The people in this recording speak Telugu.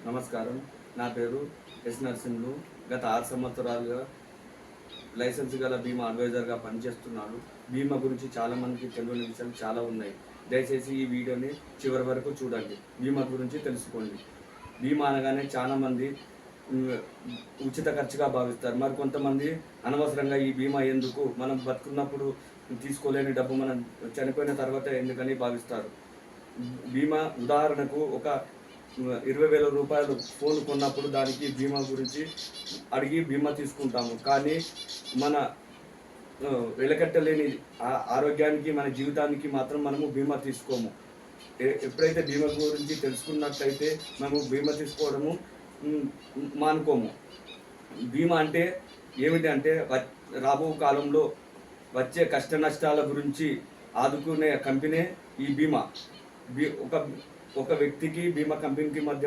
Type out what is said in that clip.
నమస్కారం. నా పేరు ఎస్ నరసింహులు. గత 6 సంవత్సరాలుగా లైసెన్స్ గల బీమా అడ్వైజర్గా పనిచేస్తున్నాను. బీమా గురించి చాలామందికి తెలియని విషయాలు చాలా ఉన్నాయి. దయచేసి ఈ వీడియోని చివరి వరకు చూడండి. బీమా గురించి తెలుసుకోండి. బీమా అనగానే చాలామంది ఉచిత ఖర్చుగా భావిస్తారు. మరి కొంతమంది అనవసరంగా ఈ బీమా ఎందుకు, మనం బతుకున్నప్పుడు తీసుకోలేని డబ్బు మనం చనిపోయిన తర్వాత ఎందుకని భావిస్తారు. బీమా ఉదాహరణకు ఒక 20,000 రూపాయలు ఫోన్ కొన్నప్పుడు దానికి బీమా గురించి అడిగి బీమా తీసుకుంటాము. కానీ మన వెలకట్టలేని ఆరోగ్యానికి, మన జీవితానికి మాత్రం మనము బీమా తీసుకోము. ఎప్పుడైతే బీమా గురించి తెలుసుకున్నట్లయితే మనము బీమా తీసుకోవడము మానుకోము. బీమా అంటే ఏమిటి అంటే, రాబో కాలంలో వచ్చే కష్ట నష్టాల గురించి ఆదుకునే కంపెనీ ఈ బీమా. ఒక వ్యక్తికి బీమా కంపెనీకి మధ్య